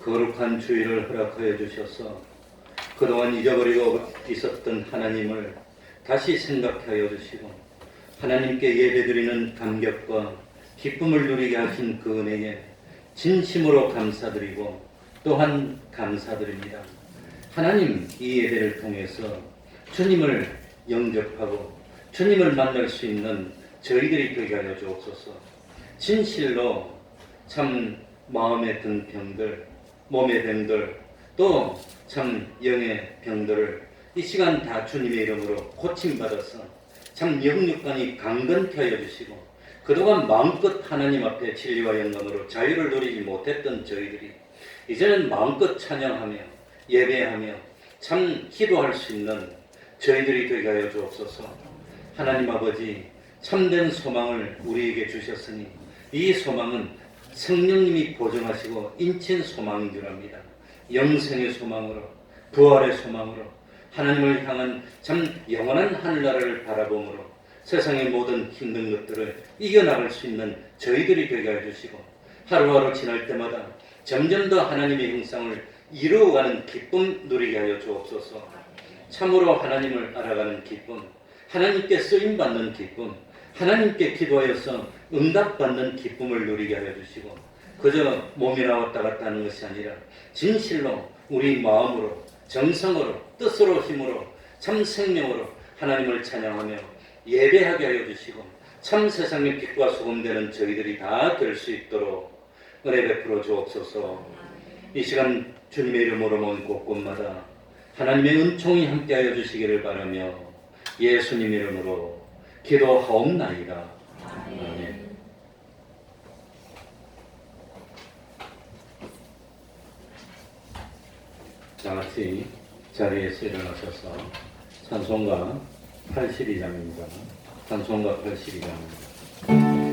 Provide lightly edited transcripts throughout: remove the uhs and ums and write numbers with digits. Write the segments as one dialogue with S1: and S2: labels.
S1: 거룩한 주일을 허락하여 주셔서 그동안 잊어버리고 있었던 하나님을 다시 생각하여 주시고 하나님께 예배드리는 감격과 기쁨을 누리게 하신 그 은혜에 진심으로 감사드리고 또한 감사드립니다. 하나님, 이 예배를 통해서 주님을 영접하고 주님을 만날 수 있는 저희들이 되게 하여 주옵소서. 진실로 참 마음에 든 병들, 몸의 병들, 또 참 영의 병들을 이 시간 다 주님의 이름으로 고침받아서 참 영육간이 강건케 하여 주시고 그동안 마음껏 하나님 앞에 진리와 영광으로 자유를 누리지 못했던 저희들이 이제는 마음껏 찬양하며 예배하며 참 기도할 수 있는 저희들이 되게 하여 주옵소서. 하나님 아버지, 참된 소망을 우리에게 주셨으니 이 소망은 성령님이 보증하시고 인친 소망인 줄 압니다. 영생의 소망으로, 부활의 소망으로, 하나님을 향한 참 영원한 하늘나라를 바라봄으로 세상의 모든 힘든 것들을 이겨나갈 수 있는 저희들이 되게 해주시고 하루하루 지날 때마다 점점 더 하나님의 형상을 이루어가는 기쁨 누리게 하여 주옵소서. 참으로 하나님을 알아가는 기쁨, 하나님께 쓰임받는 기쁨, 하나님께 기도하여서 응답받는 기쁨을 누리게 하여 주시고 그저 몸이 나왔다 갔다 하는 것이 아니라 진실로 우리 마음으로 정성으로 뜻으로 힘으로 참 생명으로 하나님을 찬양하며 예배하게 하여 주시고 참 세상의 빛과 소금 되는 저희들이 다 될 수 있도록 은혜 베풀어 주옵소서. 이 시간 주님의 이름으로 모은 곳곳마다 하나님의 은총이 함께하여 주시기를 바라며 예수님 이름으로 기도하옵나이다. 아멘. 다 같이 자리에서 일어나셔서 찬송가 82장입니다. 찬송가 82장.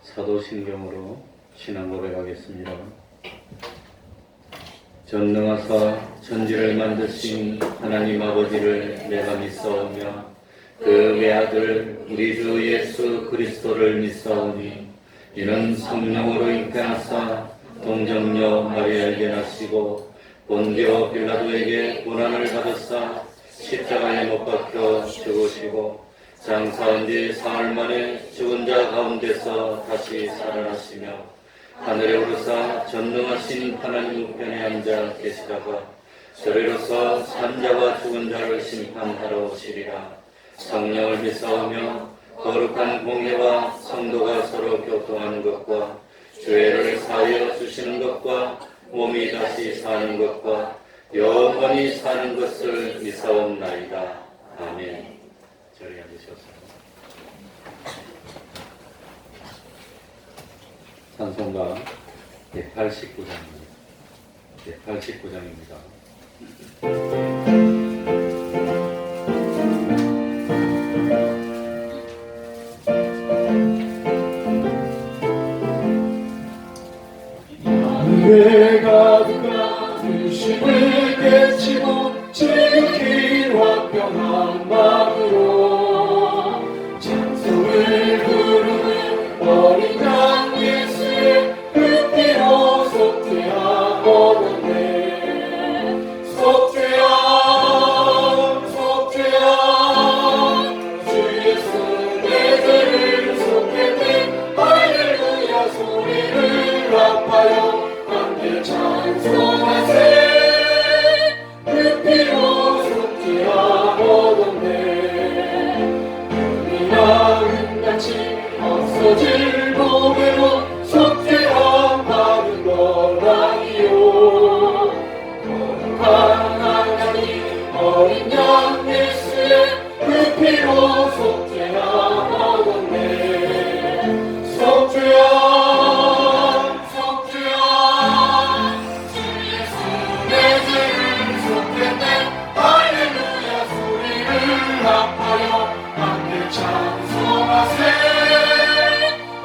S1: 사도신경으로 신앙 고백하겠습니다. 전능하사 천지를 만드신 하나님 아버지를 내가 믿사오며 그 외아들 우리 주 예수 그리스도를 믿사오니 이는 성령으로 잉태하사 동정녀 마리아에게 나시고 본디오 빌라도에게 고난을 받으사 십자가에 못 박혀 죽으시고 장사한 지 사흘 만에 죽은 자 가운데서 다시 살아나시며 하늘에 오르사 전능하신 하나님 우편에 앉아 계시다가 저리로서 산자와 죽은 자를 심판하러 오시리라. 성령을 믿사오며 거룩한 공회와 성도가 서로 교통하는 것과 죄를 사하여 주시는 것과 몸이 다시 사는 것과 영원히 사는 것을 믿사옵나이다. 아멘. 저리 앉으셔서 찬송가 189장입니다. 189장입니다.
S2: 내가 의심을 깨치고 지극히 화평한 마음으로 찬송을 부르는 어린 양 예수의 그 피로 속죄하오는데 속죄함 속죄함 주 예수 내 죄를 속했네 할렐루야 소리를 합하여 찬송하세 그 피로 속죄하오던데 은이나 은같이 없어질 몸으로 속죄함 받은 거라니요 거룩한 하나님 어린 양 예수의 그 피로 속죄하오던데 속죄함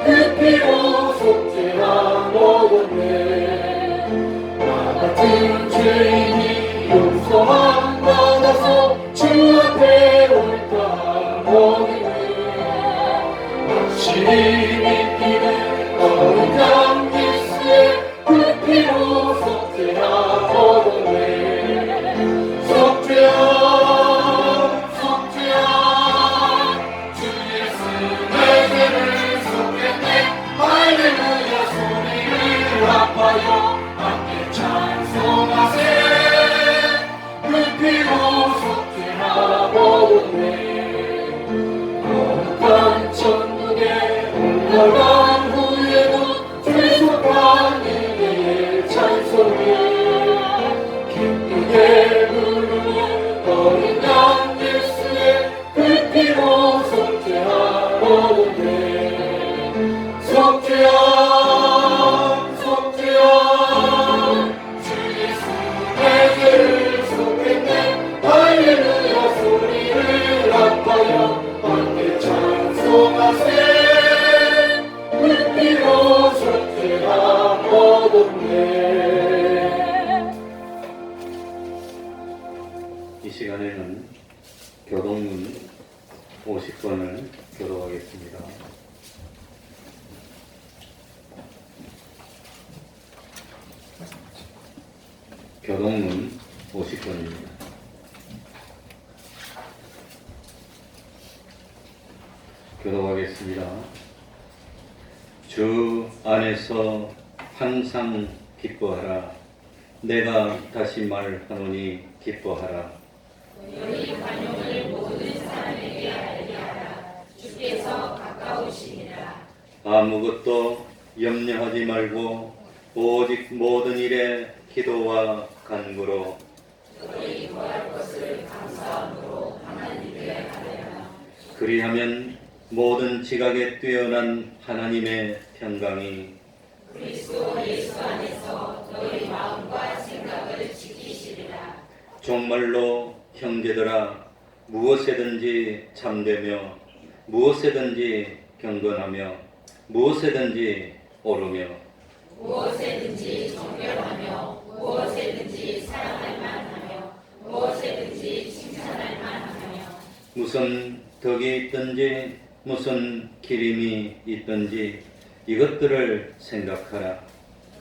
S2: 그 피로 속죄하오던데 나 같은 죄인이 용서함 받아서 주 앞에 옳다 하오니 확실히 믿기는 어린 양 예수의 그 피로 속죄하오던데 속죄함 속죄함 주 예수 내 죄를 할렐루야 소리를 합하여 함께 찬송하세 그 피로 속죄하오던데 거룩한 천국에 올라간 후에도 죄속한 은혜의 찬송을 기쁘게 부르는 어린 양 예수의 그 피로 속죄하오던데 속죄함 속죄함 주 예수 내 죄를 속했네 할렐루야 소리를 합하여 함께 찬송하세 그 피로 속죄하오던데
S1: 이 시간에는 교동문 50권을 교독하겠습니다. 교동문 50권입니다. 교독하겠습니다. 주 안에서 항상 기뻐하라. 내가 다시 말하노니 기뻐하라.
S3: 너희 관용을 모든 사람에게 알게 하라. 주께서
S1: 아무것도 염려하지 말고 오직 모든 일에 기도와 간구로 그리하면 모든 지각에 뛰어난 하나님의 평강이 정말로 형제들아 무엇에든지 참되며 무엇에든지 경건하며 무엇에든지 오르며
S3: 무엇에든지 정결하며 무엇에든지 사랑할 만하며 무엇에든지 칭찬할 만하며
S1: 무슨 덕이 있든지 무슨 기림이 있든지 이것들을 생각하라.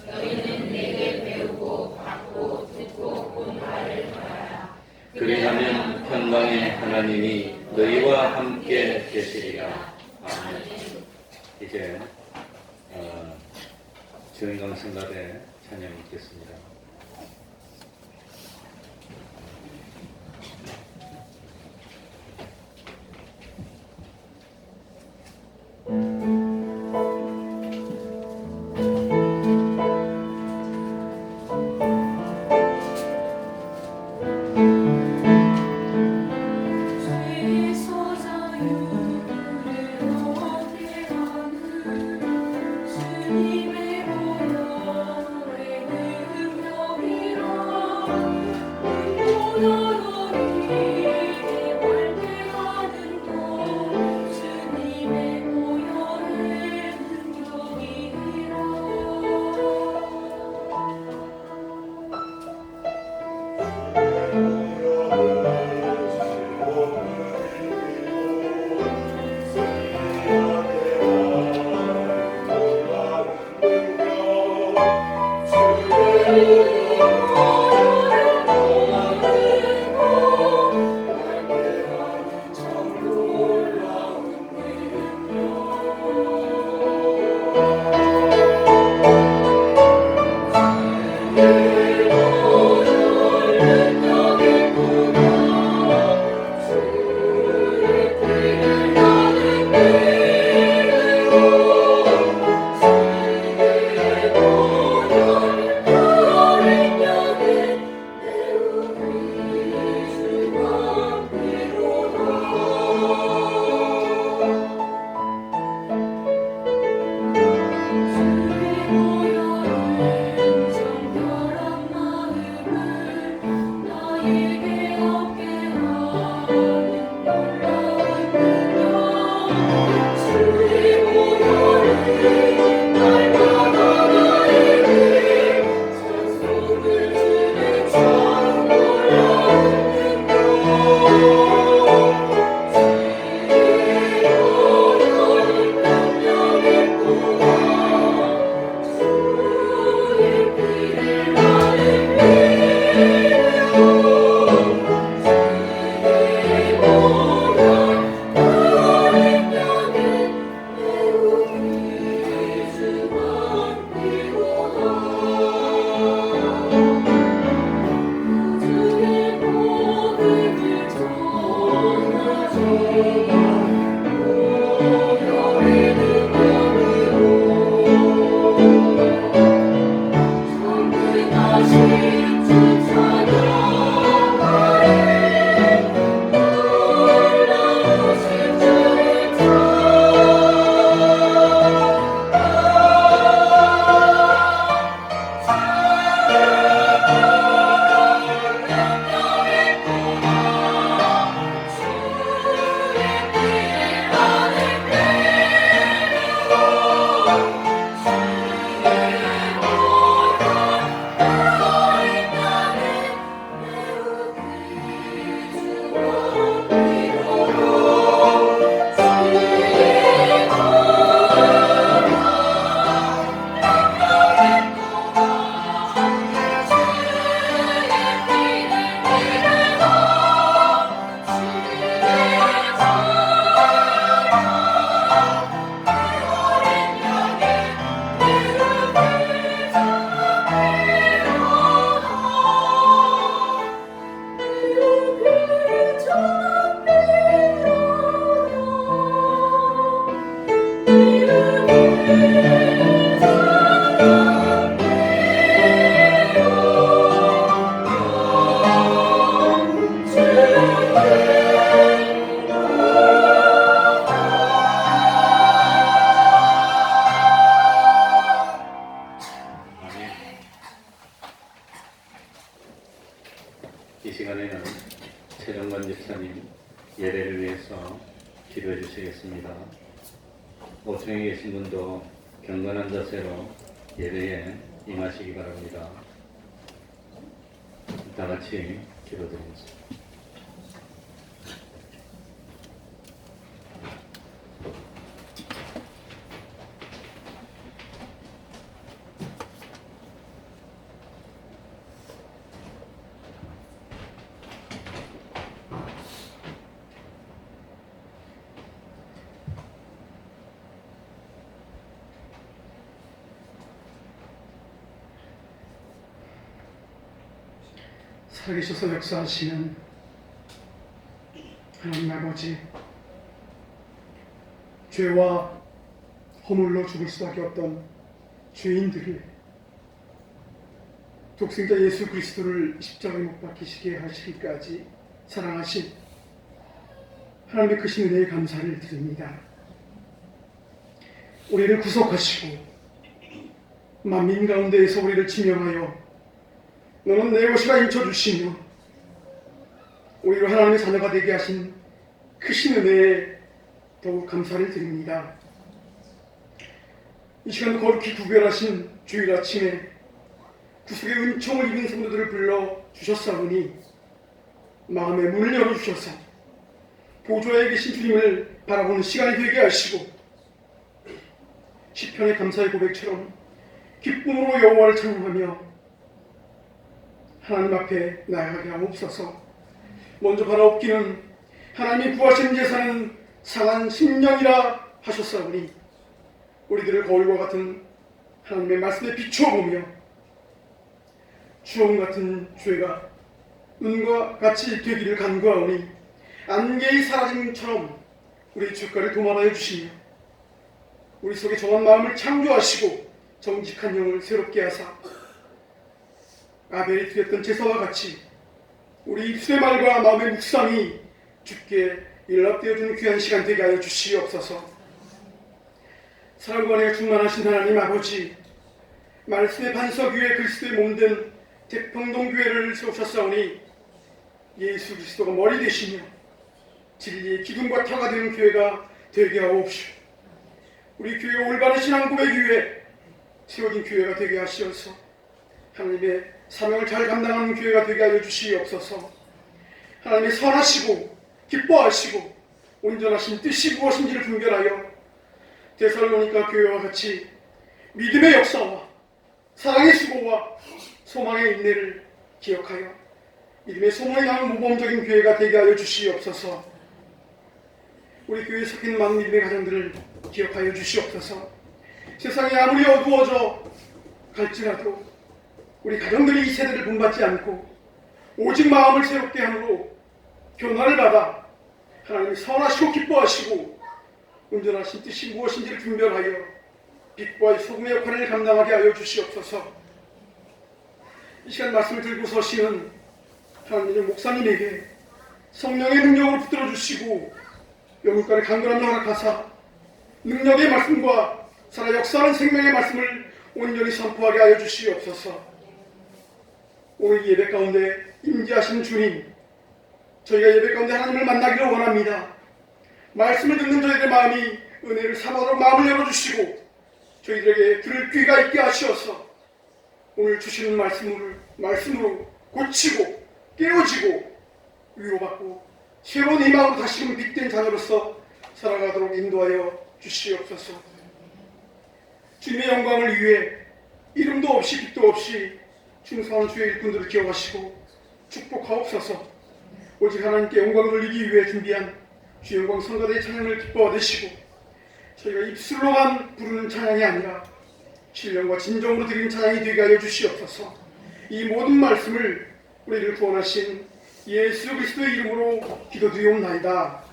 S3: 너희는 내게 배우고 받고 듣고 본 바를 하라.
S1: 그리하면 평강의 하나님이 너희와 함께 계시리라. 아멘. 이제 주인공 성가대 찬양 읽겠습니다. 5층에 계신 분도 경건한 자세로 예배에 임하시기 바랍니다. 다 같이 기도드리겠습니다.
S4: 살아계셔서 역사하시는 하나님 아버지, 죄와 허물로 죽을 수밖에 없던 죄인들을 독생자 예수 그리스도를 십자가에 못 박히시게 하시기까지 사랑하신 하나님의 크신 은혜에 감사를 드립니다. 우리를 구속하시고 만민 가운데에서 우리를 지명하여 너는 내 것이라 인쳐주시며 우리로 하나님의 자녀가 되게 하신 크신 은혜에 더욱 감사를 드립니다. 이 시간도 거룩히 구별하신 주일 아침에 구속의 은총을 입은 성도들을 불러 주셨사오니 마음의 문을 열어주셔서 보좌에 계신 주님을 바라보는 시간이 되게 하시고 시편의 감사의 고백처럼 기쁨으로 여호와를 찬양하며 하나님 앞에 나아가게 하옵소서. 먼저 바라옵기는 하나님이 구하시는 제사는 상한 심령이라 하셨사오니 우리들을 거울과 같은 하나님의 말씀에 비추어보며 주홍 같은 죄가 눈과 같이 되기를 간구하오니 안개의 사라짐처럼 우리 죄가를 도말하여 주시며 우리 속에 정한 마음을 창조하시고 정직한 영을 새롭게 하사 아벨이 드렸던 제사와 같이 우리 입술의 말과 마음의 묵상이 주께 일납되어주는 귀한 시간 되게 하여 주시옵소서. 사랑과 은혜가 충만하신 하나님 아버지, 말씀의 반석 위에 그리스도의 몸된 대평동교회를 세우셨사오니 예수 그리스도가 머리 되시며 진리의 기둥과 터가 되는 교회가 되게 하옵시오. 우리 교회가 올바른 신앙 고백 위에 세워진 교회가 되게 하시어서 하나님의 사명을 잘 감당하는 교회가 되게 하여 주시옵소서. 하나님의 선하시고 기뻐하시고 온전하신 뜻이 무엇인지를 분별하여 데살로니가 교회와 같이 믿음의 역사와 사랑의 수고와 소망의 인내를 기억하여 믿음의 소망이 나는 모범적인 교회가 되게 하여 주시옵소서. 우리 교회에 섞인 많은 믿음의 가정들을 기억하여 주시옵소서. 세상이 아무리 어두워져 갈지라도 우리 가정들이 이 세대를 본받지 않고 오직 마음을 새롭게 함으로 교훈을 받아 하나님이 선하시고 기뻐하시고 온전하신 뜻이 무엇인지를 분별하여 빛과 소금의 역할을 감당하게 하여 주시옵소서. 이 시간 말씀을 들고 서시는 하나님의 목사님에게 성령의 능력으로 붙들어 주시고 영육간의 강건함을 허락하사 능력의 말씀과 살아 역사하는 생명의 말씀을 온전히 선포하게 하여 주시옵소서. 오늘 예배 가운데 임재하시는 주님, 저희가 예배 가운데 하나님을 만나기를 원합니다. 말씀을 듣는 저희들의 마음이 은혜를 삼아도록 마음을 열어주시고 저희들에게 들을 귀가 있게 하시어서 오늘 주시는 말씀으로 고치고 깨어지고 위로받고 새로운 희망으로 다시금 빛된 자녀로서 살아가도록 인도하여 주시옵소서. 주님의 영광을 위해 이름도 없이 빛도 없이 충성하는 주의 일꾼들을 기억하시고 축복하옵소서. 오직 하나님께 영광을 돌리기 위해 준비한 주 영광 성가대의 찬양을 기뻐 받으시고 저희가 입술로만 부르는 찬양이 아니라 신령과 진정으로 드리는 찬양이 되게 하여 주시옵소서. 이 모든 말씀을 우리를 구원하신 예수 그리스도의 이름으로 기도드리옵나이다.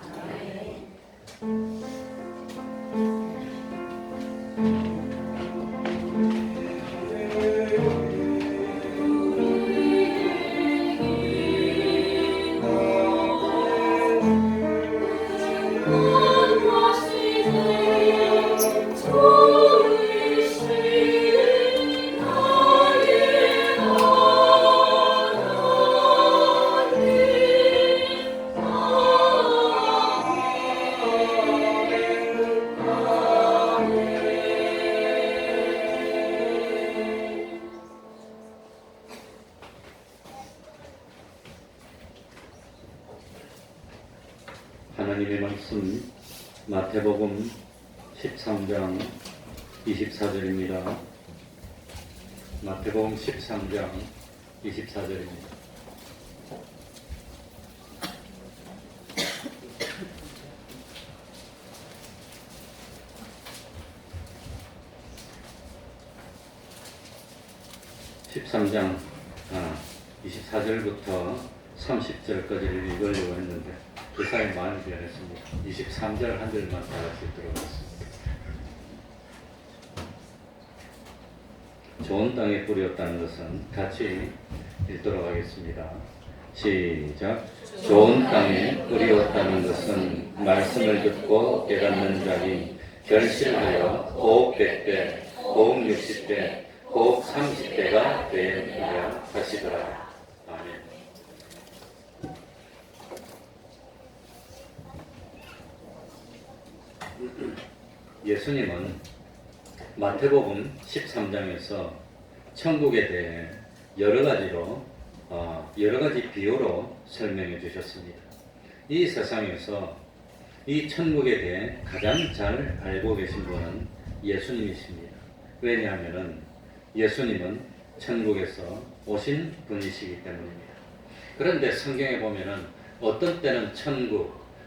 S1: 말씀 마태복음 13장 24절입니다. 마태복음 13장 24절입니다. (13장) 24절부터 30절까지를 읽으려고 했는데 그 사이 많이 변했습니다. 23절 한 절만 다 같이 들어봤습니다. 좋은 땅에 뿌렸다는 것은 같이 읽도록 하겠습니다. 시작. 좋은 땅에 뿌렸다는 것은 말씀을 듣고 깨닫는 자니 결실하여 호흡 100배, 호흡 60배, 호흡 30배가 되리라 하시더라. 아멘. 예수님은 마태복음 13장에서 천국에 대해 여러 가지 비유로 설명해 주셨습니다. 이 세상에서 이 천국에 대해 가장 잘 알고 계신 분은 예수님이십니다. 왜냐하면 예수님은 천국에서 오신 분이시기 때문입니다. 그런데 성경에 보면은 어떤 때는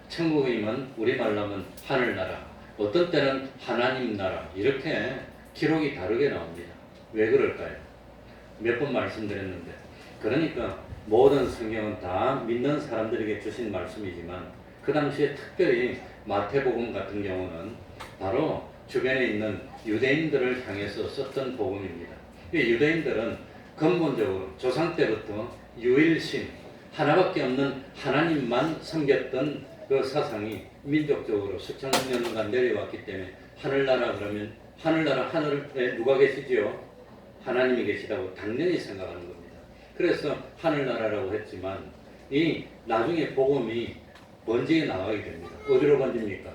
S1: 천국이면 우리말로 하면 하늘나라, 어떤 때는 하나님 나라, 이렇게 기록이 다르게 나옵니다. 왜 그럴까요? 몇 번 말씀드렸는데, 그러니까 모든 성경은 다 믿는 사람들에게 주신 말씀이지만 그 당시에 특별히 마태복음 같은 경우는 바로 주변에 있는 유대인들을 향해서 썼던 복음입니다. 유대인들은 근본적으로 조상 때부터 유일신, 하나밖에 없는 하나님만 섬겼던 그 사상이 민족적으로 수천 년간 내려왔기 때문에 하늘나라 그러면 하늘에 누가 계시지요? 하나님이 계시다고 당연히 생각하는 겁니다. 그래서 하늘나라라고 했지만 이 나중에 복음이 번지게 나가게 됩니다. 어디로 번집니까?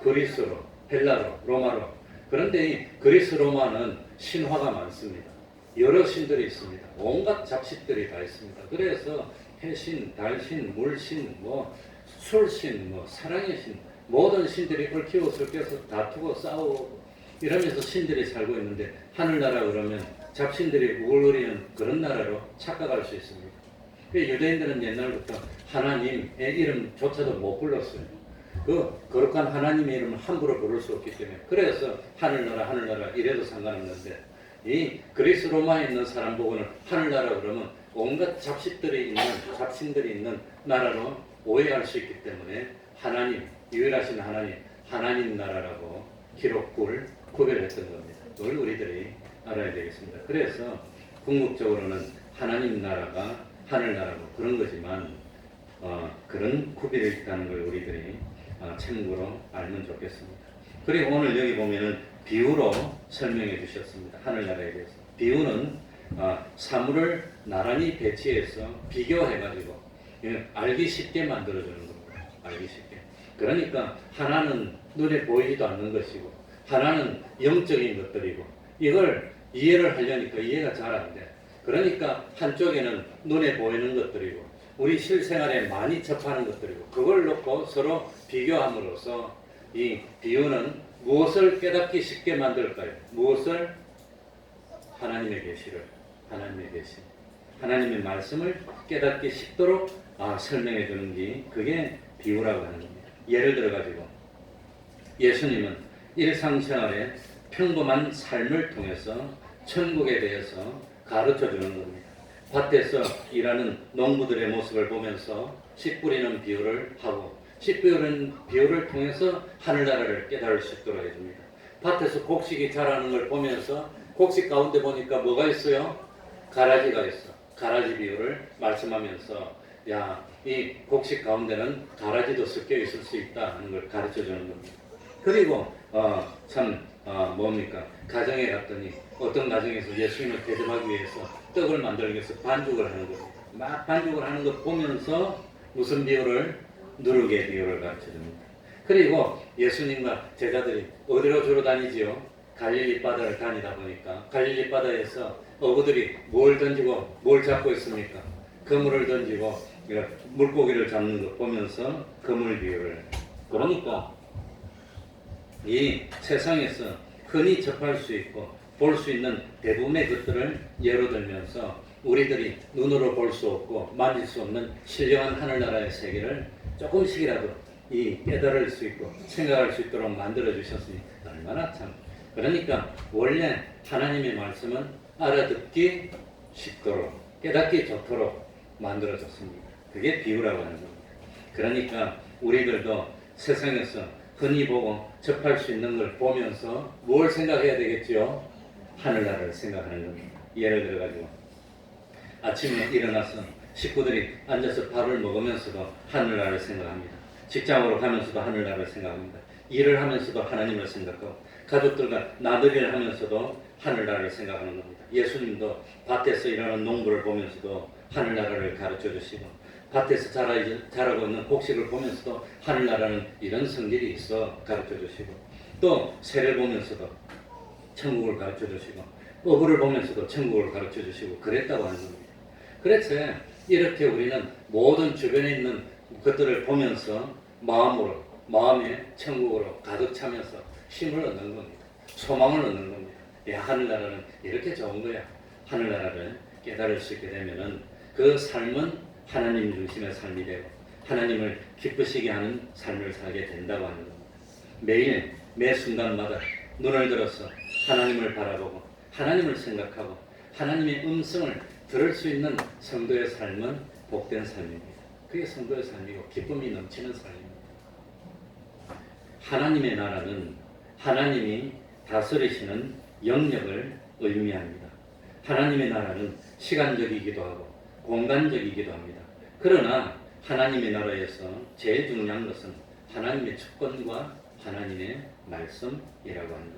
S1: 그리스로, 헬라로, 로마로. 그런데 이 그리스 로마는 신화가 많습니다. 여러 신들이 있습니다. 온갖 잡식들이 다 있습니다. 그래서 해신, 달신, 물신, 술신, 사랑의 신, 모든 신들이 얽히고 설켜서 다투고 싸우고 이러면서 신들이 살고 있는데 하늘나라 그러면 잡신들이 우글거리는 그런 나라로 착각할 수 있습니다. 유대인들은 옛날부터 하나님의 이름조차도 못 불렀어요. 그 거룩한 하나님의 이름을 함부로 부를 수 없기 때문에. 그래서 하늘나라 이래도 상관없는데 이 그리스 로마에 있는 사람 보고는 하늘나라 그러면 온갖 잡신들이 있는 나라로 오해할 수 있기 때문에 하나님, 유일하신 하나님 나라라고 기록을 구별했던 겁니다. 그걸 우리들이 알아야 되겠습니다. 그래서 궁극적으로는 하나님 나라가 하늘나라고 그런 거지만 그런 구별이 있다는 걸 우리들이 참고로 알면 좋겠습니다. 그리고 오늘 여기 보면은 비유로 설명해 주셨습니다. 하늘나라에 대해서. 비유는 사물을 나란히 배치해서 비교해가지고 알기 쉽게 만들어주는 겁니다. 알기 쉽게. 그러니까 하나는 눈에 보이지도 않는 것이고 하나는 영적인 것들이고 이걸 이해를 하려니까 이해가 잘 안 돼. 그러니까 한쪽에는 눈에 보이는 것들이고 우리 실생활에 많이 접하는 것들이고 그걸 놓고 서로 비교함으로써 이 비유는 무엇을 깨닫기 쉽게 만들까요? 무엇을? 하나님의 계시를, 하나님의 계시, 하나님의 말씀을 깨닫기 쉽도록 설명해 주는 게 그게 비유라고 하는 겁니다. 예를 들어 가지고 예수님은 일상생활에 평범한 삶을 통해서 천국에 대해서 가르쳐 주는 겁니다. 밭에서 일하는 농부들의 모습을 보면서 씨 뿌리는 비유를 하고 씨 뿌리는 비유를 통해서 하늘나라를 깨달을 수 있도록 해줍니다. 밭에서 곡식이 자라는 걸 보면서 곡식 가운데 보니까 뭐가 있어요? 가라지가 있어. 가라지 비유를 말씀하면서 이 곡식 가운데는 가라지도 섞여 있을 수 있다 하는 걸 가르쳐 주는 겁니다. 그리고 뭡니까? 가정에 갔더니 어떤 가정에서 예수님을 대접하기 위해서 떡을 만들기 위해서 반죽을 하는 겁니다. 막 반죽을 하는 것 보면서 무슨 비유를? 누룩의 비유를 가르쳐 줍니다. 그리고 예수님과 제자들이 어디로 주로 다니지요? 갈릴리 바다를 다니다 보니까 갈릴리 바다에서 어부들이 뭘 던지고 뭘 잡고 있습니까? 그물을 던지고 물고기를 잡는 것 보면서 그물 비유를 그러니까 이 세상에서 흔히 접할 수 있고 볼 수 있는 대부분의 것들을 예로 들면서 우리들이 눈으로 볼 수 없고 만질 수 없는 신령한 하늘나라의 세계를 조금씩이라도 이 깨달을 수 있고 생각할 수 있도록 만들어 주셨으니 얼마나 참. 그러니까 원래 하나님의 말씀은 알아듣기 쉽도록 깨닫기 좋도록 만들어졌습니다. 그게 비유라고 하는 겁니다. 그러니까 우리들도 세상에서 흔히 보고 접할 수 있는 걸 보면서 뭘 생각해야 되겠죠? 하늘나라를 생각하는 겁니다. 예를 들어가지고 아침에 일어나서 식구들이 앉아서 밥을 먹으면서도 하늘나라를 생각합니다. 직장으로 가면서도 하늘나라를 생각합니다. 일을 하면서도 하나님을 생각하고 가족들과 나들이를 하면서도 하늘나라를 생각하는 겁니다. 예수님도 밭에서 일하는 농부를 보면서도 하늘나라를 가르쳐 주시고 밭에서 자라고 있는 곡식을 보면서도 하늘나라는 이런 성질이 있어 가르쳐 주시고 또 새를 보면서도 천국을 가르쳐 주시고 어부를 보면서도 천국을 가르쳐 주시고 그랬다고 하는 겁니다. 그래서 이렇게 우리는 모든 주변에 있는 것들을 보면서 마음에 천국으로 가득 차면서 힘을 얻는 겁니다. 소망을 얻는 겁니다. 야, 하늘나라는 이렇게 좋은 거야. 하늘나라를 깨달을 수 있게 되면은 그 삶은 하나님 중심의 삶이 되고 하나님을 기쁘시게 하는 삶을 살게 된다고 하는 겁니다. 매일 매 순간마다 눈을 들어서 하나님을 바라보고 하나님을 생각하고 하나님의 음성을 들을 수 있는 성도의 삶은 복된 삶입니다. 그게 성도의 삶이고 기쁨이 넘치는 삶입니다. 하나님의 나라는 하나님이 다스리시는 영역을 의미합니다. 하나님의 나라는 시간적이기도 하고 공간적이기도 합니다. 그러나 하나님의 나라에서 제일 중요한 것은 하나님의 주권과 하나님의 말씀이라고 하는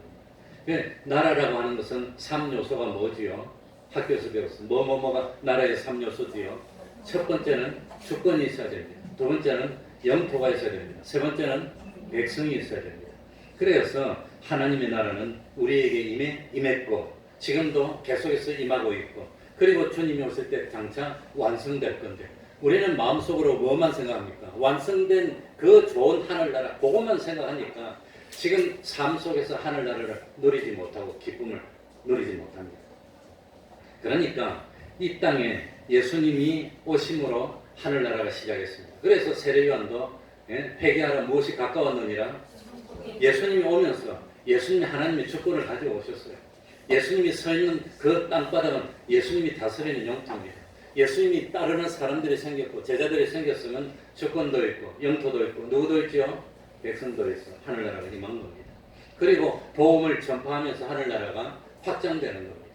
S1: 겁니다. 나라라고 하는 것은 3요소가 뭐지요? 학교에서 배웠어요. 뭐가 나라의 3요소지요? 첫 번째는 주권이 있어야 됩니다. 두 번째는 영토가 있어야 됩니다. 세 번째는 백성이 있어야 됩니다. 그래서 하나님의 나라는 우리에게 임했고 지금도 계속해서 임하고 있고 그리고 주님이 오실 때 장차 완성될 건데 우리는 마음속으로 뭐만 생각합니까? 완성된 그 좋은 하늘나라 그것만 생각하니까 지금 삶 속에서 하늘나라를 누리지 못하고 기쁨을 누리지 못합니다. 그러니까 이 땅에 예수님이 오심으로 하늘나라가 시작했습니다. 그래서 세례요한도 회개하라 무엇이 가까웠느니라 예수님이 오면서 예수님이 하나님의 주권을 가지고 오셨어요. 예수님이 서 있는 그 땅바닥은 예수님이 다스리는 영토입니다. 예수님이 따르는 사람들이 생겼고 제자들이 생겼으면 주권도 있고 영토도 있고 누구도 있죠? 백성도 있어. 하늘나라가 임한 겁니다. 그리고 복음을 전파하면서 하늘나라가 확장되는 겁니다.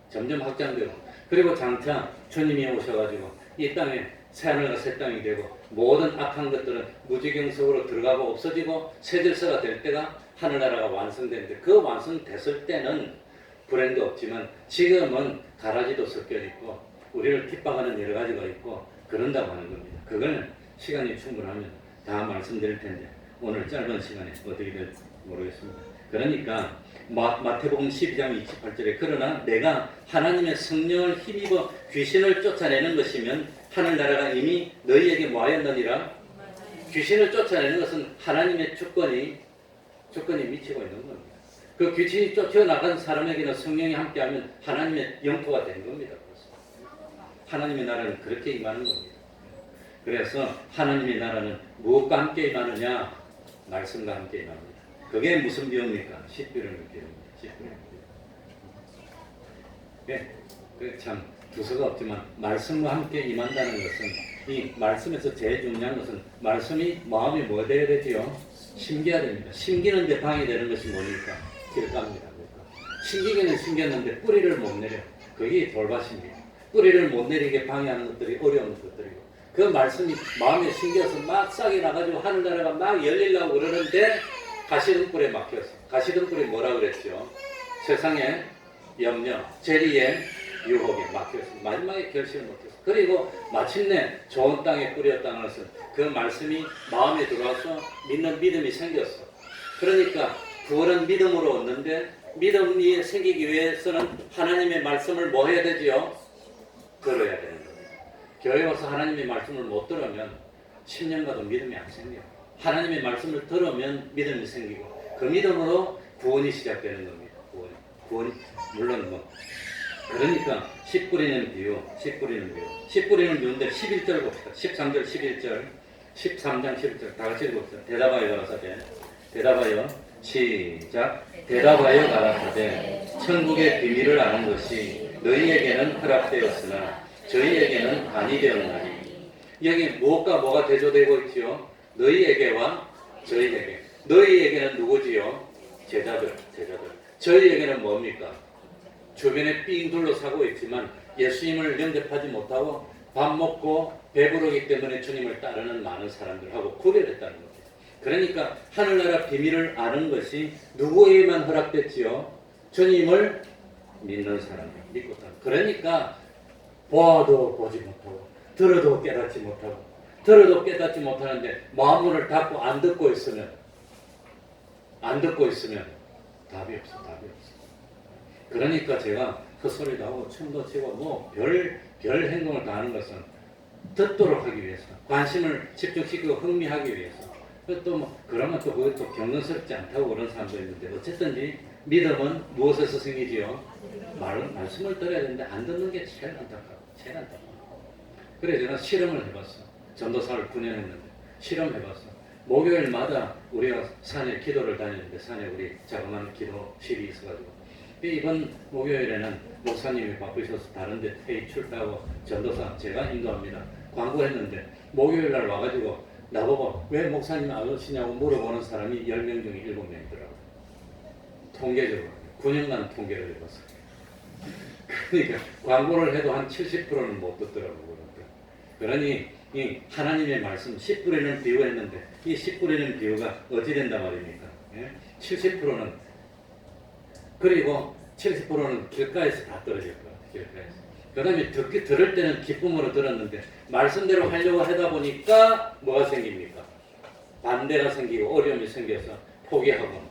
S1: 점점 확장되고 그리고 장차 주님이 오셔가지고 이 땅에 새하늘과 새 땅이 되고 모든 악한 것들은 무지경석으로 들어가고 없어지고 새 질서가 될 때가 하늘나라가 완성되는데 그 완성됐을 때는 불행도 없지만 지금은 가라지도 섞여 있고 우리를 핍박하는 여러 가지가 있고 그런다고 하는 겁니다. 그걸 시간이 충분하면 다 말씀드릴 텐데 오늘 짧은 시간에 어떻게 될지 모르겠습니다. 그러니까 마태복음 12장 28절에 그러나 내가 하나님의 성령을 힘입어 귀신을 쫓아내는 것이면 하늘나라가 이미 너희에게 뭐하였느니라. 귀신을 쫓아내는 것은 하나님의 주권이 미치고 있는 겁니다. 그 귀신이 쫓겨나간 사람에게는 성령이 함께하면 하나님의 영토가 되는 겁니다. 하나님의 나라는 그렇게 임하는 겁니다. 그래서 하나님의 나라는 무엇과 함께 임하느냐? 말씀과 함께 임합니다. 그게 무슨 비유입니까? 십비를 비유입니다. 십비를 비유. 참 두서가 없지만 말씀과 함께 임한다는 것은 이 말씀에서 제일 중요한 것은 말씀이 마음이 뭐 되어야 되지요? 심겨야 됩니다. 심기는데 방해되는 것이 뭡니까? 길가입니다. 심기기는 심겼는데 뿌리를 못 내려. 그게 돌밭입니다. 뿌리를 못 내리게 방해하는 것들이 어려운 것들이고 그 말씀이 마음에 심겨서 막 싹이 나가지고 하늘나라가 막 열리려고 그러는데 가시덤불에 막혔어. 가시덤불이 뭐라 그랬죠? 세상의 염려, 재리의 유혹에 막혔어. 마지막에 결실을 못했어. 그리고 마침내 좋은 땅에 뿌렸다는 것은 그 말씀이 마음에 들어와서 믿는 믿음이 생겼어. 그러니까 구원은 믿음으로 얻는데 믿음이 생기기 위해서는 하나님의 말씀을 뭐 해야 되지요? 들어야 되는 겁니다. 교회 와서 하나님의 말씀을 못 들으면 10년 가도 믿음이 안 생겨요. 하나님의 말씀을 들으면 믿음이 생기고 그 믿음으로 구원이 시작되는 겁니다. 구원이 물론 뭐 그러니까 씨 뿌리는 비유, 씨 뿌리는 비유인데 11절 봅시다. 13절, 11절, 13장 11절 다 같이 읽어봅시다. 대답하여 가라사대. 대답하여 시작. 대답하여 가라사대. 천국의 비밀을 아는 것이 너희에게는 허락되었으나 저희에게는 아니 되었나니. 여기 무엇과 뭐가 대조되고 있지요? 너희에게와 저희에게. 너희에게는 누구지요? 제자들. 저희에게는 뭡니까? 주변에 삥 둘러싸고 있지만 예수님을 영접하지 못하고 밥 먹고 배부르기 때문에 주님을 따르는 많은 사람들하고 구별했다는 겁니다. 그러니까 하늘나라 비밀을 아는 것이 누구에게만 허락됐지요? 주님을 믿는 사람들, 믿고 따르는. 그러니까 보아도 보지 못하고 들어도 깨닫지 못하는데 마음문을 닫고 안 듣고 있으면 답이 없어. 그러니까 제가 헛소리도 하고 춤도 추고 뭐 별 행동을 다 하는 것은 듣도록 하기 위해서, 관심을 집중시키고 흥미하기 위해서. 또 뭐 그러면 또 그것도 경건스럽지 않다고 그런 사람도 있는데 어쨌든지 믿음은 무엇에서 생기지요? 말씀을 들어야 되는데 안 듣는 게 제일 안타까워. 그래 제가 실험을 해봤어. 전도사를 9년 했는데 실험해봤어. 목요일마다 우리가 산에 기도를 다니는데 산에 우리 자그마한 기도실이 있어가지고 이번 목요일에는 목사님이 바쁘셔서 다른데 회의 출가하고 전도사 제가 인도합니다. 광고했는데 목요일날 와가지고 나보고 왜 목사님 안 오시냐고 물어보는 사람이 10명 중에 7명이더라고요. 통계적으로 9년간 통계를 해봤어요. 그러니까 광고를 해도 한 70%는 못 듣더라고요. 그러니 이 하나님의 말씀 10 뿌리는 비유했는데 이 10 뿌리는 비유가 어찌 된단 말입니까? 70%는 그리고 70%는 길가에서 다 떨어질 거예요. 길가에서. 그 다음에 들을 때는 기쁨으로 들었는데 말씀대로 하려고 하다 보니까 뭐가 생깁니까? 반대가 생기고 어려움이 생겨서 포기하고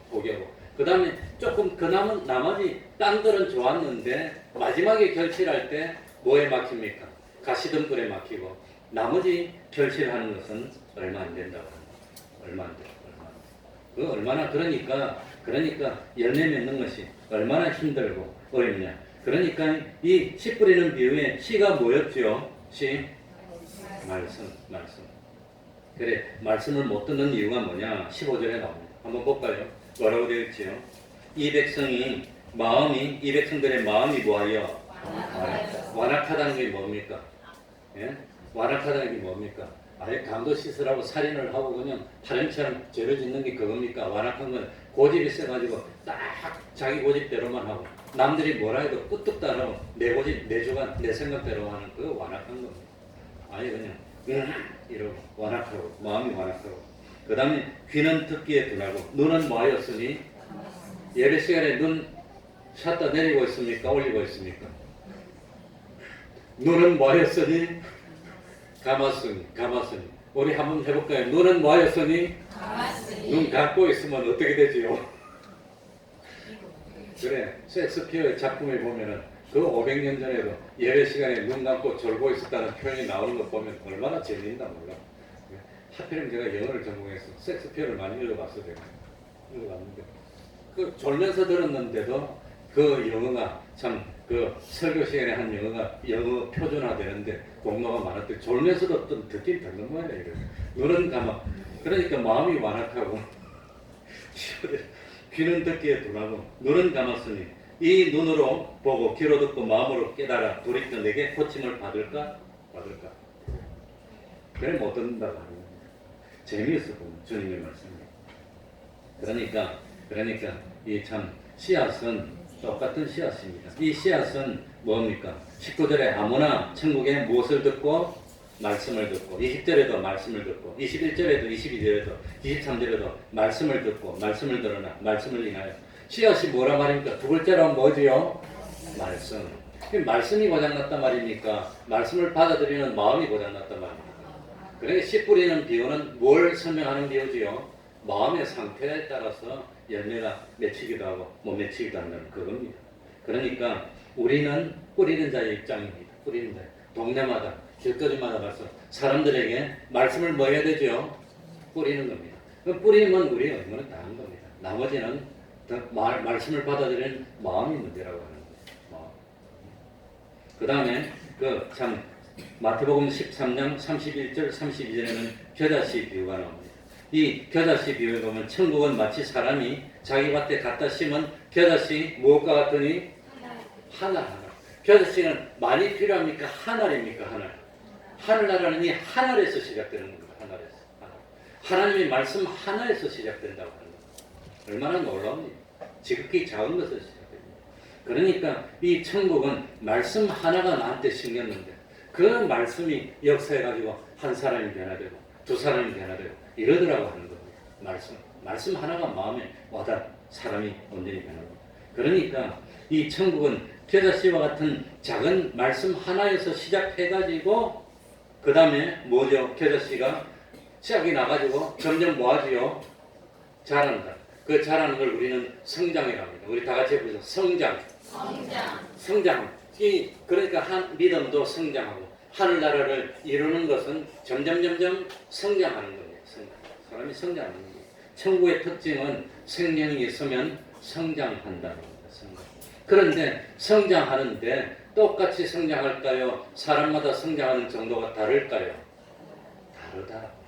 S1: 그 다음에 조금 나머지 딴들은 좋았는데 마지막에 결실할 때 뭐에 막힙니까? 가시덤불에 막히고 나머지 결실하는 것은 얼마 안 된다고 합니다. 얼마나 그러니까 열매 맺는 것이 얼마나 힘들고 어렵냐. 그러니까 이 씨 뿌리는 비유의 씨가 뭐였죠? 씨? 말씀. 그래 말씀을 못 듣는 이유가 뭐냐? 15절에 나옵니다. 한번 볼까요? 뭐라고 되어 있지요? 이 백성들의 마음이 뭐하여? 완악하다는 게 뭡니까? 예? 완악하다는 게 뭡니까? 아예 강도 씻으라고 살인을 하고 그냥 타령처럼 죄를 짓는 게 그겁니까? 완악한 건 고집이 세가지고 딱 자기 고집대로만 하고 남들이 뭐라 해도 끄떡 따라하고 내 고집, 내 주관, 내 생각대로 하는 그거 완악한 겁니다. 아니 그냥 이러고 완악하고 마음이 완악하고 그 다음에 귀는 듣기에 둔하고 눈은 뭐하였으니 예배 시간에 눈 샷다 내리고 있습니까? 올리고 있습니까? 눈은 뭐하였으니 감았으니. 우리 한번 해볼까요? 눈은 뭐하였으니 눈 감고 있으면 어떻게 되지요? 그래 셰익스피어의 작품에 보면은 그 500년 전에도 예배 시간에 눈 감고 졸고 있었다는 표현이 나오는 거 보면 얼마나 재미있나 몰라. 하필이면 제가 영어를 전공해서 셰익스피어를 많이 읽어봤어요. 읽어봤는데 그 졸면서 들었는데도 그 영어가 참 그 설교 시간에 한 영어 표준화 되는데 공로가 많았더니 졸면서도 좀 듣긴 듣는 거예요. 눈은 감아. 그러니까 마음이 완악하고 귀는 듣기에 둔하고 눈은 감았으니 이 눈으로 보고 귀로 듣고 마음으로 깨달아 돌이켜 내게 고침을 받을까? 그래 못 듣는다고 하는 거예요. 재미있었고 주님의 말씀이. 그러니까 이 참 씨앗은 똑같은 씨앗입니다. 이 씨앗은 뭡니까? 19절에 아무나 천국에 무엇을 듣고? 말씀을 듣고 20절에도 말씀을 듣고 21절에도 22절에도 23절에도 말씀을 듣고 말씀을 들으나 말씀을 인하여 씨앗이 뭐라 말입니까? 두 글자로 뭐지요? 말씀. 말씀이 고장났단 말입니까? 말씀을 받아들이는 마음이 고장났단 말입니까? 그러니까 씨 뿌리는 비유는 뭘 설명하는 비유지요? 마음의 상태에 따라서 열매가 맺히기도 하고 못 맺히기도 한다는 그겁니다. 그러니까 우리는 뿌리는 자의 입장입니다. 뿌리는 자. 동네마다 길거리마다 가서 사람들에게 말씀을 뭐 해야 되죠? 뿌리는 겁니다. 그 뿌리면 우리 얼마나 다한 겁니다. 나머지는 말씀을 받아들이는 마음이 문제라고 하는 거예요. 그 다음에 참 마태복음 13장 31절 32절에는 겨자씨 비유가 나옵니다. 이 겨자씨 비유에 보면 천국은 마치 사람이 자기 밭에 갖다 심은 겨자씨 무엇과 같으니 하늘. 겨자씨는 많이 필요합니까? 하늘입니까? 하늘나라는 이 하늘에서 시작되는 겁니다. 하늘에서. 하나님의 말씀 하나에서 시작된다고 하는 겁니다. 얼마나 놀라운지. 지극히 작은 것에서 시작됩니다. 그러니까 이 천국은 말씀 하나가 나한테 심겼는데 그 말씀이 역사해가지고 한 사람이 변화되고 두 사람이 변화되고 이러더라고 하는 겁니다. 말씀 하나가 마음에 와닿은 사람이 온전히 변합니다. 그러니까 이 천국은 겨자씨와 같은 작은 말씀 하나에서 시작해가지고 그 다음에 뭐죠? 겨자씨가 씨앗이 나가지고 점점 뭐하지요? 자란다. 그 자라는 걸 우리는 성장이라고 합니다. 우리 다 같이 해보죠. 성장. 그러니까 믿음도 성장하고 하늘나라를 이루는 것은 점점 성장하는 겁니다. 사람이 성장하는 겁니다. 천국의 특징은 생명이 있으면 성장한다는 겁니다. 그런데 성장하는데 똑같이 성장할까요? 사람마다 성장하는 정도가 다를까요? 다르다.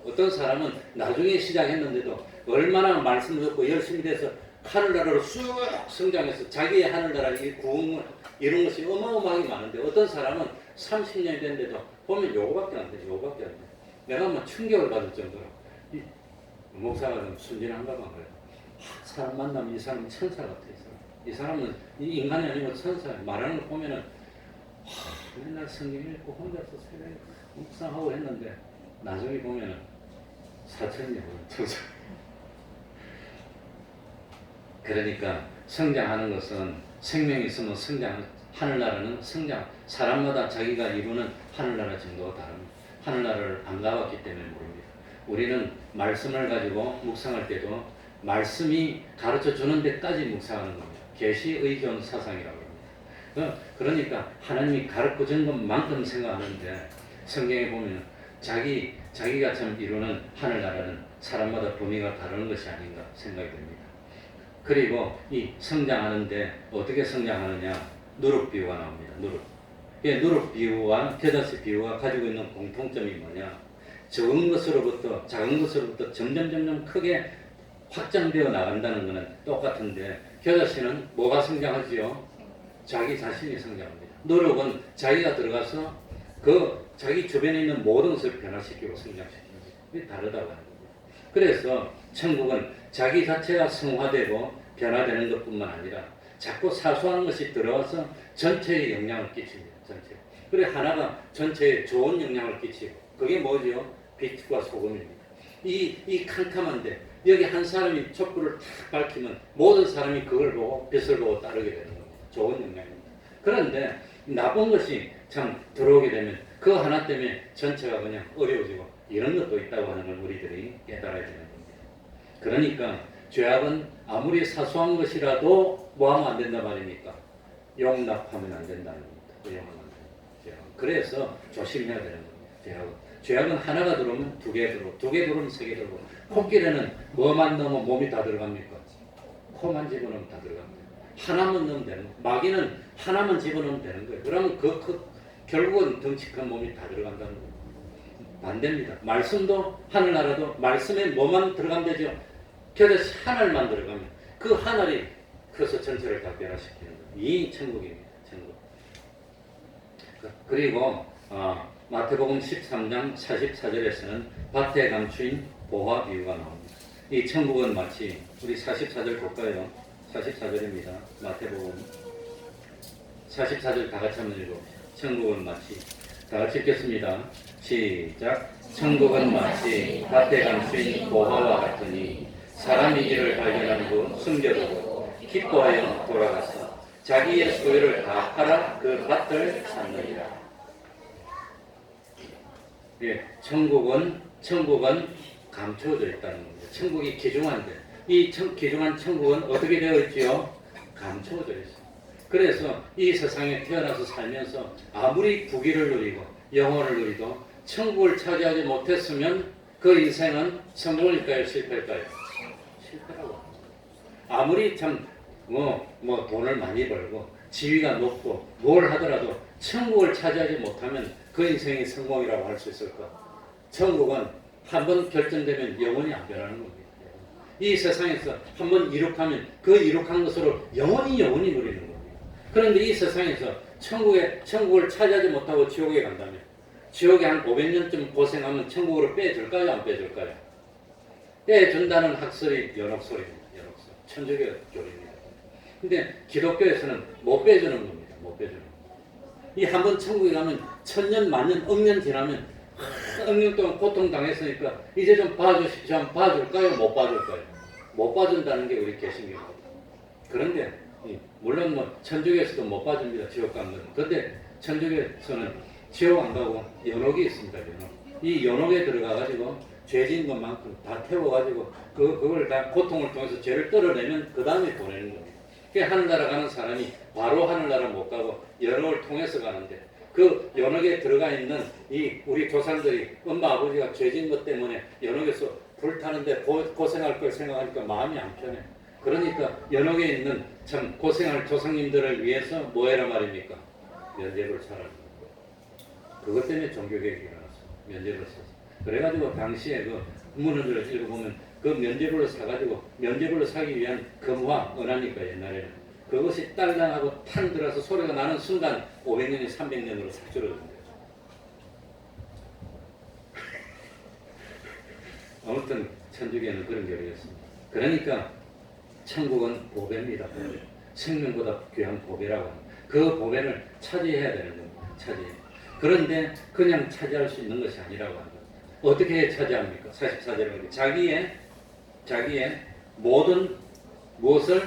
S1: 어떤 사람은 나중에 시작했는데도 얼마나 말씀 듣고 열심히 돼서 하늘나라로 쑥 성장해서 자기의 하늘나라의 구원을 이룬 것이 어마어마하게 많은데 어떤 사람은 30년이 됐는데도 보면 요거밖에 안 돼. 내가 뭐 충격을 받을 정도로 목사가 좀 순진한가 봐 그래요. 사람 만나면 이 사람은 천사 같아. 이 사람은 이 인간이 아니고 천사야. 말하는 거 보면은 맨날 성경 읽고 혼자서 새벽에 묵상하고 했는데 나중에 보면은 사천이야. 천사. 그러니까 성장하는 것은 생명이 있으면 하늘나라는 성장. 사람마다 자기가 이루는 하늘나라 정도가 다릅니다. 하늘나라를 안 가봤기 때문에 모릅니다. 우리는 말씀을 가지고 묵상할 때도 말씀이 가르쳐 주는 데까지 묵상하는 겁니다. 계시 의존 사상이라고 합니다. 그러니까 하나님이 가르쳐 준 것만큼 생각하는데 성경에 보면 자기가 참 이루는 하늘나라는 사람마다 범위가 다른 것이 아닌가 생각이 됩니다. 그리고 이 성장하는데 어떻게 성장하느냐 누룩 비유가 나옵니다. 누룩 비유와 겨자씨 비유가 가지고 있는 공통점이 뭐냐 작은 것으로부터 점점 크게 확장되어 나간다는 것은 똑같은데 겨자씨는 뭐가 성장하지요? 자기 자신이 성장합니다. 누룩은 자기가 들어가서 자기 주변에 있는 모든 것을 변화시키고 성장시키는 거예요. 이게 다르다고 하는 겁니다. 그래서 천국은 자기 자체가 성화되고 변화되는 것뿐만 아니라 자꾸 사소한 것이 들어와서 전체에 영향을 끼칩니다. 전체. 그래 하나가 전체에 좋은 영향을 끼치고 그게 뭐죠? 빛과 소금입니다. 이 캄캄한데 여기 한 사람이 촛불을 탁 밝히면 모든 사람이 그걸 보고 빛을 보고 따르게 되는 겁니다. 좋은 영향입니다. 그런데 나쁜 것이 참 들어오게 되면 그 하나 때문에 전체가 그냥 어려워지고 이런 것도 있다고 하는 걸 우리들이 깨달아야 되는 겁니다. 그러니까 죄악은 아무리 사소한 것이라도 뭐하면 안 된다 말입니까? 용납하면 안 된다는 겁니다. 용납하면 안 된다. 그래서 조심해야 되는 겁니다. 죄악은 하나가 들어오면 두 개 들어오고 두 개 들어오면 세 개 들어오고 코끼리는 뭐만 넣으면 몸이 다 들어갑니까? 코만 집어넣으면 다 들어갑니다. 하나만 넣으면 되는 거예요. 마귀는 하나만 집어넣으면 되는 거예요. 그러면 결국은 덩치 큰 몸이 다 들어간다는 거예요. 반대입니다. 말씀도 하늘나라도 말씀에 뭐만 들어가면 되죠. 겨자씨 하늘만 들어가면 그 하늘이 커서 전체를 다 변화시키는 거예요. 이 천국입니다. 천국. 그리고 마태복음 13장 44절에서는 밭에 감추인 보화 비유가 나옵니다. 이 천국은 마치 우리 44절 볼까요? 44절입니다. 마태복음 44절 다 같이 한번 읽어봅시다. 천국은 마치 다 같이 읽겠습니다. 시작. 천국은 마치 밭에 감추인 보화와 같으니 사람이 이를 발견한 후 숨겨두고 기뻐하여 돌아가서 자기의 소유를 다 팔아 그 밭을 샀느니라. 예, 천국은 감춰져 있다는 겁니다. 천국이 기중한데 이 기중한 천국은 어떻게 되어 있지요? 감춰져 있어요. 그래서 이 세상에 태어나서 살면서 아무리 부귀를 누리고 영혼을 누리도 천국을 차지하지 못했으면
S5: 그 인생은 성공일까요? 실패일까요? 실패라고. 아무리 참 뭐 돈을 많이 벌고 지위가 높고 뭘 하더라도 천국을 차지하지 못하면 그 인생이 성공이라고 할 수 있을까? 천국은 한 번 결정되면 영원히 안 변하는 겁니다. 이 세상에서 한 번 이룩하면 그 이룩한 것으로 영원히 누리는 겁니다. 그런데 이 세상에서 천국을 차지하지 못하고 지옥에 간다면 지옥에 한 500년쯤 고생하면 천국으로 빼줄까요? 안 빼줄까요? 빼준다는 학설이 연옥설입니다. 연옥설. 천주교 교리입니다. 근데 기독교에서는 못 빼주는 겁니다. 못 빼주는 겁니다. 이 한 번 천국에 가면 천년, 만년, 억년 지나면 억년 동안 고통당했으니까 이제 좀 봐주십시오. 한번 봐줄까요? 못 봐줄까요? 못 봐준다는 게 우리 개신교입니다. 그런데 물론 뭐 천주교에서도 못 봐줍니다. 지옥 간 거는. 그런데 천주교에서는 지옥 안 가고 연옥이 있습니다. 연옥. 이 연옥에 들어가가지고 죄진 것만큼 다 태워가지고 그걸 다 고통을 통해서 죄를 떨어내면 그 다음에 보내는 겁니다. 하늘나라 가는 사람이 바로 하늘나라 못 가고 연옥을 통해서 가는데 그 연옥에 들어가 있는 이 우리 조상들이 엄마 아버지가 죄진 것 때문에 연옥에서 불타는데 고생할 걸 생각하니까 마음이 안 편해. 그러니까 연옥에 있는 참 고생할 조상님들을 위해서 뭐 해라 말입니까? 면죄부를 사라는 거예요. 그것 때문에 종교개혁이 일어났어. 면죄부를 사서. 그래가지고 당시에 그 문헌들을 읽어보면 그 면죄부를 사가지고 면죄부를 사기 위한 금화 은하니까 옛날에는 그것이 딸랑하고 탄 들어서 소리가 나는 순간 500년이 300년으로 싹 줄어든대요. 아무튼 천주교는 그런 결이었습니다. 그러니까 천국은 보배입니다. 보배. 생명보다 귀한 보배라고 합니다. 그 보배를 차지해야 되는 겁니다. 차지해. 그런데 그냥 차지할 수 있는 것이 아니라고 합니다. 어떻게 차지합니까? 44절에 보면 자기의 모든 무엇을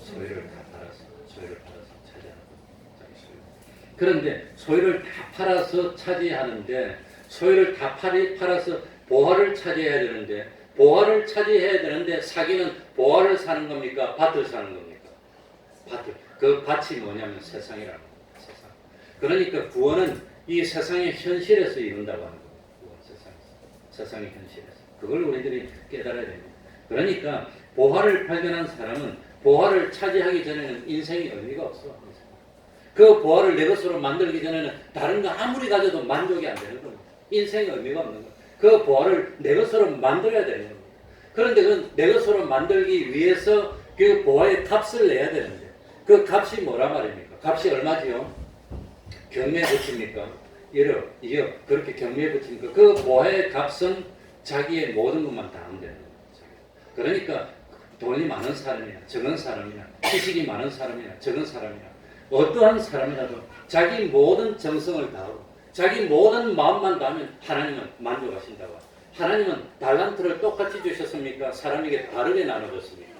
S5: 소유를 다 팔아서 차지하는 겁니다. 자기 소유. 그런데 소유를 다 팔아서 차지하는데 소유를 다 팔아서 보화를 차지해야 되는데 보화를 차지해야 되는데 사기는 보화를 사는 겁니까? 밭을 사는 겁니까? 밭을. 그 밭이 뭐냐면 세상이라는 겁니다. 세상. 그러니까 구원은 이 세상의 현실에서 이룬다고 하는 겁니다. 구원 세상의 현실에서. 그걸 우리들이 깨달아야 됩니다. 그러니까 보화를 발견한 사람은 보화를 차지하기 전에는 인생이 의미가 없어. 그 보화를 내 것으로 만들기 전에는 다른 거 아무리 가져도 만족이 안 되는 겁니다. 인생의 의미가 없는 겁니다. 그 보화를 내 것으로 만들어야 되는 겁니다. 그런데 그 내 것으로 만들기 위해서 그 보화의 값을 내야 되는데 그 값이 뭐라 말입니까? 값이 얼마지요? 경매에 붙입니까? 1억, 2억 그렇게 경매에 붙입니까? 그 보화의 값은 자기의 모든 것만 다 하면 되는 겁니다. 그러니까 돈이 많은 사람이나 적은 사람이나 지식이 많은 사람이나 적은 사람이나 어떠한 사람이라도 자기 모든 정성을 다하고 자기 모든 마음만 다하면 하나님은 만족하신다고. 하나님은 달란트를 똑같이 주셨습니까? 사람에게 다르게 나눠줬습니까?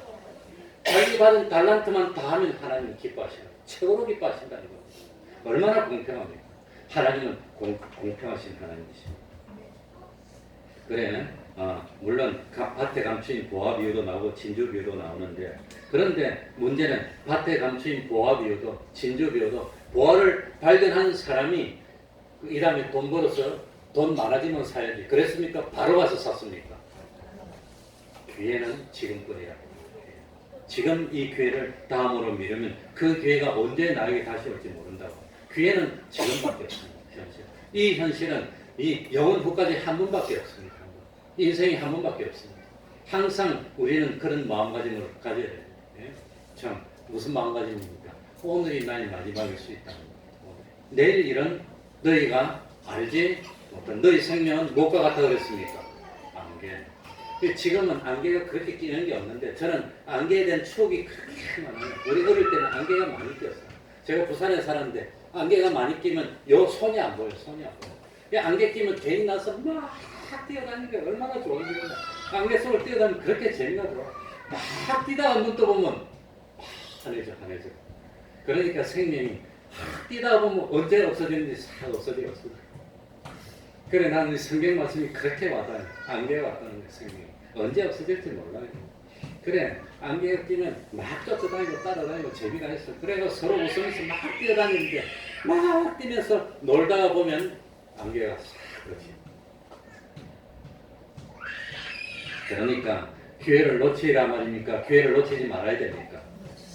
S5: 자기 받은 달란트만 다하면 하나님은 기뻐하시는 최고로 기뻐하신다는 겁니다. 얼마나 공평합니까? 하나님은 공평하신 하나님이십니다. 그래, 물론 밭에 감추인 보화 비유도 나오고 진주 비유도 나오는데 그런데 문제는 밭에 감추인 보화 비유도 진주 비유도 보화를 발견한 사람이 이 다음에 돈 벌어서 돈 많아지면 사야지. 그랬습니까? 바로 가서 샀습니까? 기회는 지금뿐이라. 지금 이 기회를 다음으로 미루면 그 기회가 언제 나에게 다시 올지 모른다고. 기회는 지금밖에 없습니다. 현실. 이 현실은 이 영원 후까지 한 번밖에 없습니다. 인생이 한 번밖에 없습니다. 항상 우리는 그런 마음가짐을 가져야 돼요. 예? 참 무슨 마음가짐입니까? 오늘이 나의 마지막일 수 있다는 겁니다. 내일 일은 너희가 알지 못한 너희 생명은 무엇과 같아 그랬습니까? 안개. 지금은 안개가 그렇게 끼는 게 없는데 저는 안개에 대한 추억이 그렇게 많아요. 우리 어릴 때는 안개가 많이 꼈어요. 제가 부산에 살았는데 안개가 많이 끼면 요 손이 안 보여요. 손이 안 보여요. 안개 끼면 괜히 나서 막 뛰어다니니까 얼마나 좋은지 몰라. 안개 속을 뛰어다니면 그렇게 재미나더라. 막 뛰다가 눈 떠보면 환해져. 그러니까 생명이 뛰다 보면 언제 없어지는지 싹 없어져. 그래 나는 성경 말씀이 그렇게 와닿아요. 안개가 왔다는 게 생명이 언제 없어질지 몰라요. 그래 안개가 끼면 막 쫓아다니고 따라다니고 재미가 있어. 그래서 서로 웃으면서 막 뛰어다니는데 막 뛰면서 놀다가 보면 안개가 싹 그렇지. 그러니까 기회를 놓치라 말입니까? 기회를 놓치지 말아야 됩니까?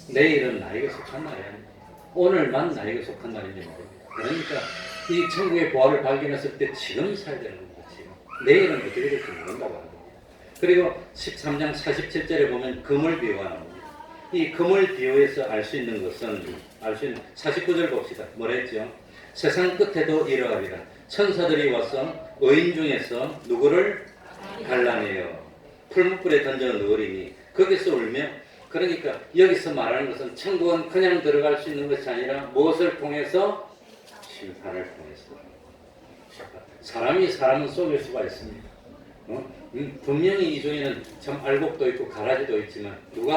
S5: 내일은 나에게 속한 날이 아닙니다. 오늘만 나에게 속한 날인지 모릅니다. 그러니까 이 천국의 보화를 발견했을 때 지금 살야 되는 겁니다. 지금. 내일은 어떻게 될지 모른다고 하는 겁니다. 그리고 13장 47절에 보면 금을 비유하는 겁니다. 이 금을 비유해서 알 수 있는 것은 49절 봅시다. 뭐라 했죠? 세상 끝에도 이러하리라. 천사들이 와서 의인 중에서 누구를 갈라내어 풀무불에 던져 넣으리니 거기서 울며, 그러니까 여기서 말하는 것은 천국은 그냥 들어갈 수 있는 것이 아니라 무엇을 통해서? 심판을 통해서. 사람이 사람은 속일 수가 있습니다. 분명히 이 중에는 참 알곡도 있고 가라지도 있지만 누가